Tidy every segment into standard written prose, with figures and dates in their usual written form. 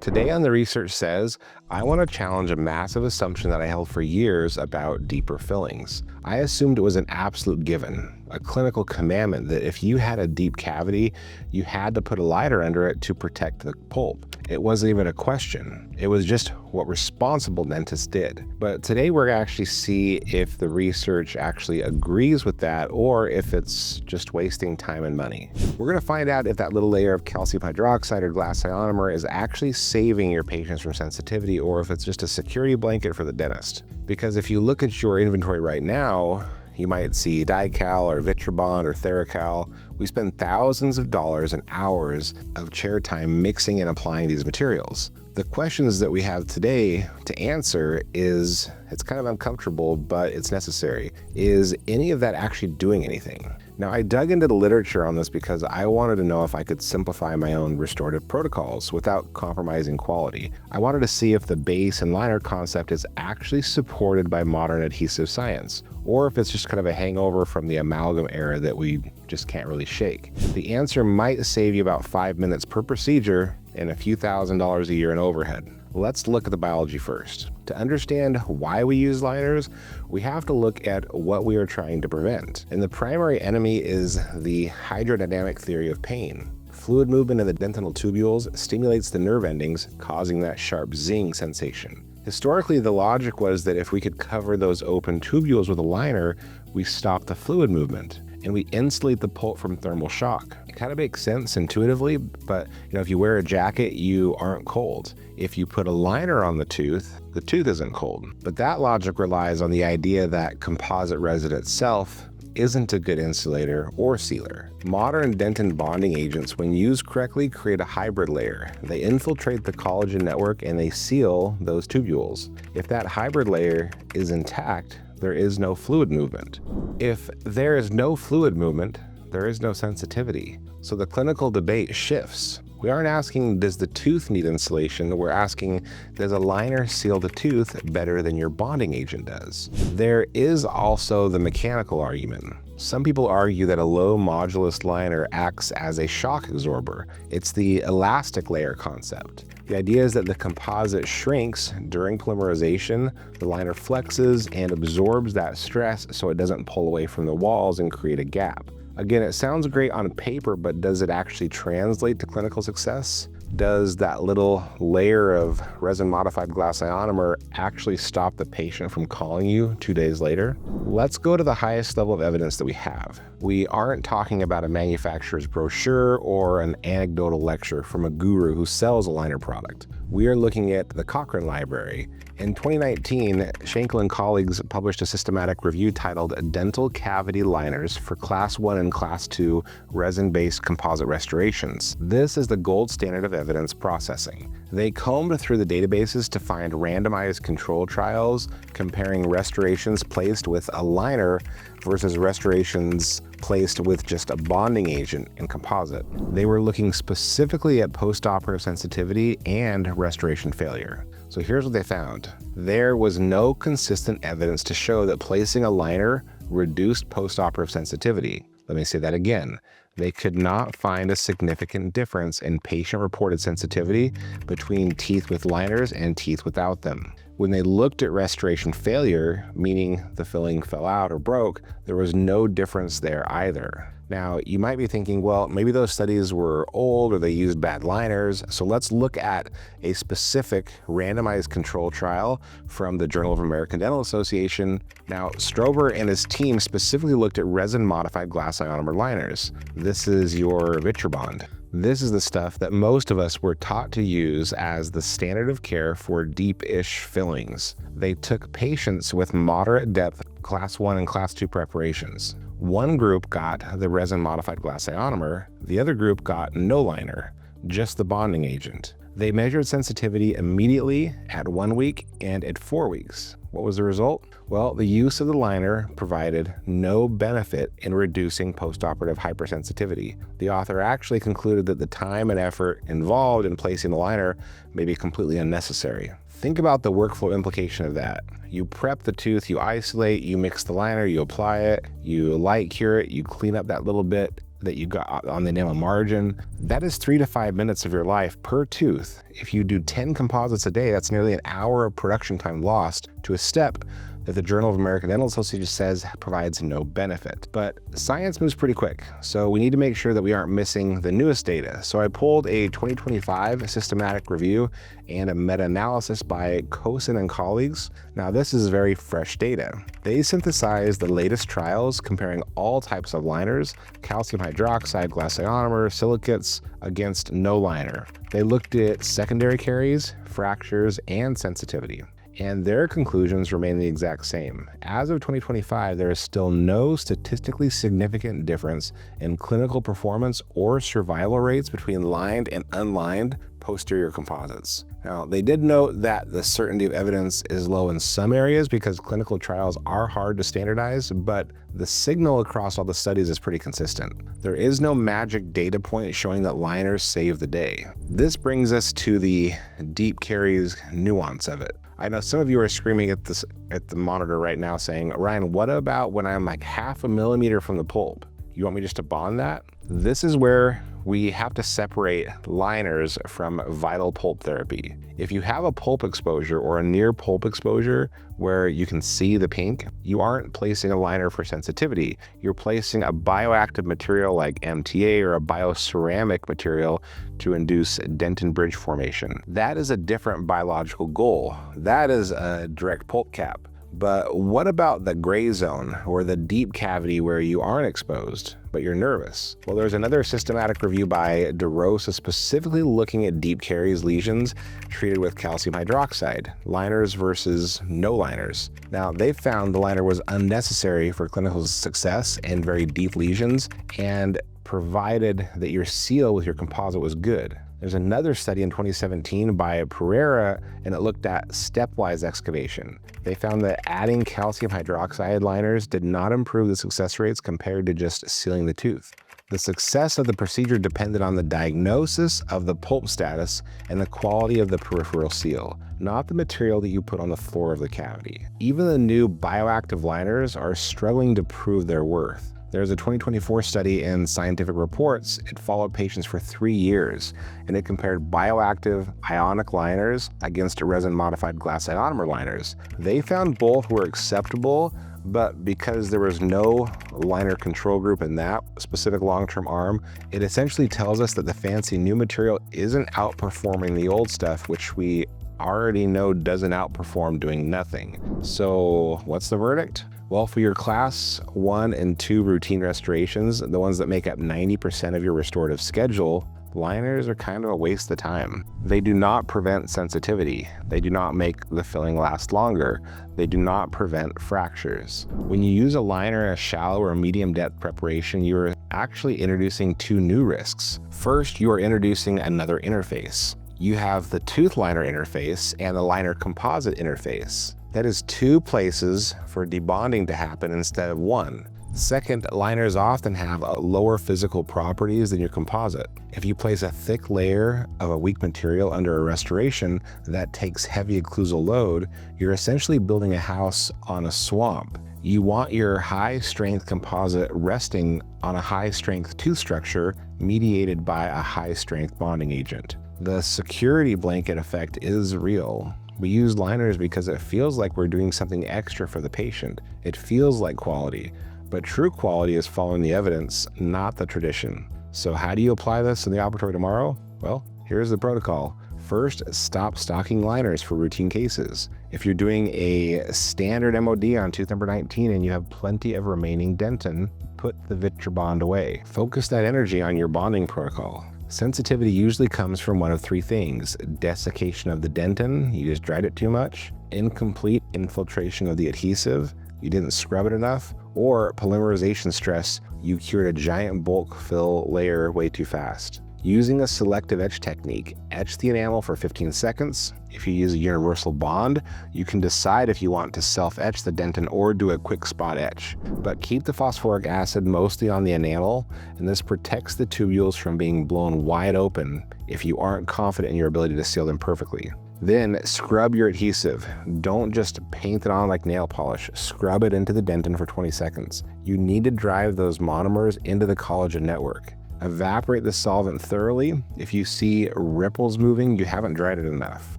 Today on The Research Says, I want to challenge a massive assumption that I held for years about deeper fillings. I assumed it was an absolute given, a clinical commandment that if you had a deep cavity, you had to put a liner under it to protect the pulp. It wasn't even a question. It was just what responsible dentists did. But today we're going to actually see if the research actually agrees with that or if it's just wasting time and money. We're going to find out if that little layer of calcium hydroxide or glass ionomer is actually saving your patients from sensitivity or if it's just a security blanket for the dentist. Because if you look at your inventory right now, you might see Dical or Vitrabond or Theracal. We spend thousands of dollars and hours of chair time mixing and applying these materials. The questions that we have today to answer is, it's kind of uncomfortable, but it's necessary. Is any of that actually doing anything? Now, I dug into the literature on this because I wanted to know if I could simplify my own restorative protocols without compromising quality. I wanted to see if the base and liner concept is actually supported by modern adhesive science, or if it's just kind of a hangover from the amalgam era that we just can't really shake. The answer might save you about 5 minutes per procedure and a few $1,000s a year in overhead. Let's look at the biology first. To understand why we use liners, we have to look at what we are trying to prevent. And the primary enemy is the hydrodynamic theory of pain. Fluid movement in the dentinal tubules stimulates the nerve endings, causing that sharp zing sensation. Historically, the logic was that if we could cover those open tubules with a liner, we stop the fluid movement and we insulate the pulp from thermal shock. It kind of makes sense intuitively, but if you wear a jacket, you aren't cold. If you put a liner on the tooth isn't cold. But that logic relies on the idea that composite resin itself isn't a good insulator or sealer. Modern dentin bonding agents, when used correctly, create a hybrid layer. They infiltrate the collagen network and they seal those tubules. If that hybrid layer is intact, there is no fluid movement. If there is no fluid movement, there is no sensitivity. So the clinical debate shifts. We aren't asking, does the tooth need insulation? We're asking, does a liner seal the tooth better than your bonding agent does? There is also the mechanical argument. Some people argue that a low modulus liner acts as a shock absorber. It's the elastic layer concept. The idea is that the composite shrinks during polymerization, the liner flexes and absorbs that stress so it doesn't pull away from the walls and create a gap. Again, it sounds great on paper, but does it actually translate to clinical success? Does that little layer of resin-modified glass ionomer actually stop the patient from calling you 2 days later? Let's go to the highest level of evidence that we have. We aren't talking about a manufacturer's brochure or an anecdotal lecture from a guru who sells a liner product. We are looking at the Cochrane Library. In 2019, Schenkel and colleagues published a systematic review titled Dental Cavity Liners for Class 1 and Class 2 Resin-Based Composite Restorations. This is the gold standard of evidence processing. They combed through the databases to find randomized control trials comparing restorations placed with a liner versus restorations placed with just a bonding agent and composite. They were looking specifically at post-operative sensitivity and restoration failure. So here's what they found. There was no consistent evidence to show that placing a liner reduced post-operative sensitivity. Let me say that again. They could not find a significant difference in patient-reported sensitivity between teeth with liners and teeth without them. When they looked at restoration failure, meaning the filling fell out or broke, there was no difference there either. Now, you might be thinking, well, maybe those studies were old or they used bad liners. So let's look at a specific randomized control trial from the Journal of American Dental Association. Now, Strober and his team specifically looked at resin-modified glass ionomer liners. This is your Vitrabond. This is the stuff that most of us were taught to use as the standard of care for deep-ish fillings. They took patients with moderate depth Class 1 and Class 2 preparations. One group got the resin-modified glass ionomer, the other group got no liner, just the bonding agent. They measured sensitivity immediately at 1 week and at 4 weeks. What was the result? Well, the use of the liner provided no benefit in reducing postoperative hypersensitivity. The author actually concluded that the time and effort involved in placing the liner may be completely unnecessary. Think about the workflow implication of that. You prep the tooth, you isolate, you mix the liner, you apply it, you light cure it, you clean up that little bit, that you got on the enamel margin. That is 3 to 5 minutes of your life per tooth. If you do 10 composites a day, that's nearly an hour of production time lost to a step that the Journal of American Dental Association says provides no benefit. But science moves pretty quick, so we need to make sure that we aren't missing the newest data. So I pulled a 2025 systematic review and a meta-analysis by Kosin and colleagues. Now this is very fresh data. They synthesized the latest trials comparing all types of liners, calcium hydroxide, glass ionomer, silicates, against no liner. They looked at secondary caries, fractures, and sensitivity. And their conclusions remain the exact same. As of 2025, there is still no statistically significant difference in clinical performance or survival rates between lined and unlined posterior composites. Now, they did note that the certainty of evidence is low in some areas because clinical trials are hard to standardize, but the signal across all the studies is pretty consistent. There is no magic data point showing that liners save the day. This brings us to the deep caries nuance of it. I know some of you are screaming at the monitor right now saying, Ryan, what about when I'm like 0.5 millimeter from the pulp? You want me just to bond that? This is where we have to separate liners from vital pulp therapy. If you have a pulp exposure or a near pulp exposure where you can see the pink, you aren't placing a liner for sensitivity. You're placing a bioactive material like MTA or a bioceramic material to induce dentin bridge formation. That is a different biological goal. That is a direct pulp cap. But what about the gray zone or the deep cavity where you aren't exposed, but you're nervous? Well, there's another systematic review by DeRosa specifically looking at deep caries lesions treated with calcium hydroxide, liners versus no liners. Now, they found the liner was unnecessary for clinical success in very deep lesions and provided that your seal with your composite was good. There's another study in 2017 by Pereira, and it looked at stepwise excavation. They found that adding calcium hydroxide liners did not improve the success rates compared to just sealing the tooth. The success of the procedure depended on the diagnosis of the pulp status and the quality of the peripheral seal, not the material that you put on the floor of the cavity. Even the new bioactive liners are struggling to prove their worth. There's a 2024 study in Scientific Reports. It followed patients for 3 years, and it compared bioactive ionic liners against resin-modified glass ionomer liners. They found both were acceptable, but because there was no liner control group in that specific long-term arm, it essentially tells us that the fancy new material isn't outperforming the old stuff, which we already know doesn't outperform doing nothing. So what's the verdict? Well, for your class 1 and 2 routine restorations, the ones that make up 90% of your restorative schedule, liners are kind of a waste of time. They do not prevent sensitivity. They do not make the filling last longer. They do not prevent fractures. When you use a liner in a shallow or medium depth preparation, you're actually introducing 2 new risks. First, you are introducing another interface. You have the tooth liner interface and the liner composite interface. That is 2 places for debonding to happen instead of 1. Second, liners often have lower physical properties than your composite. If you place a thick layer of a weak material under a restoration that takes heavy occlusal load, you're essentially building a house on a swamp. You want your high-strength composite resting on a high-strength tooth structure mediated by a high-strength bonding agent. The security blanket effect is real. We use liners because it feels like we're doing something extra for the patient. It feels like quality, but true quality is following the evidence, not the tradition. So how do you apply this in the operatory tomorrow? Well, here's the protocol. First, stop stocking liners for routine cases. If you're doing a standard MOD on tooth number 19 and you have plenty of remaining dentin, put the Vitribond away. Focus that energy on your bonding protocol. Sensitivity usually comes from one of 3 things: desiccation of the dentin, you just dried it too much; incomplete infiltration of the adhesive, you didn't scrub it enough; or polymerization stress, you cured a giant bulk fill layer way too fast. Using a selective etch technique, etch the enamel for 15 seconds. If you use a universal bond, you can decide if you want to self-etch the dentin or do a quick spot etch. But keep the phosphoric acid mostly on the enamel, and this protects the tubules from being blown wide open if you aren't confident in your ability to seal them perfectly. Then scrub your adhesive. Don't just paint it on like nail polish. Scrub it into the dentin for 20 seconds. You need to drive those monomers into the collagen network. Evaporate the solvent thoroughly. If you see ripples moving, you haven't dried it enough.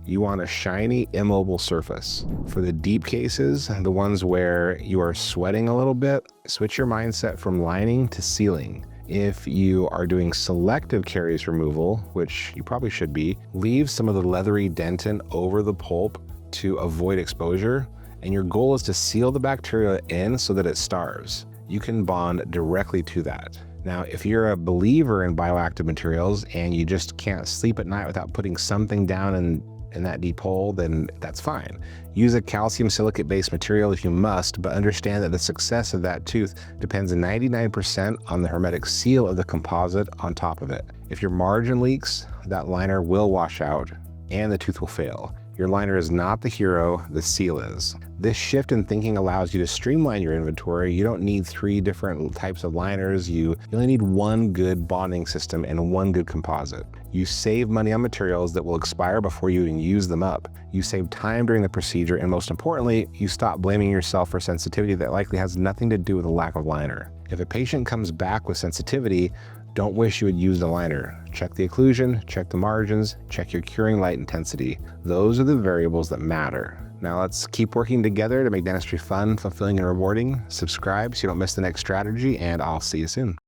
You want a shiny, immobile surface. For the deep cases, the ones where you are sweating a little bit, switch your mindset from lining to sealing. If you are doing selective caries removal, which you probably should be, leave some of the leathery dentin over the pulp to avoid exposure, and your goal is to seal the bacteria in so that it starves. You can bond directly to that. Now, if you're a believer in bioactive materials and you just can't sleep at night without putting something down in that deep hole, then that's fine. Use a calcium silicate-based material if you must, but understand that the success of that tooth depends 99% on the hermetic seal of the composite on top of it. If your margin leaks, that liner will wash out and the tooth will fail. Your liner is not the hero, the seal is. This shift in thinking allows you to streamline your inventory. You don't need 3 different types of liners. You only need one good bonding system and one good composite. You save money on materials that will expire before you even use them up. You save time during the procedure, and most importantly, you stop blaming yourself for sensitivity that likely has nothing to do with a lack of liner. If a patient comes back with sensitivity, don't wish you had used a liner. Check the occlusion, check the margins, check your curing light intensity. Those are the variables that matter. Now let's keep working together to make dentistry fun, fulfilling, and rewarding. Subscribe so you don't miss the next strategy, and I'll see you soon.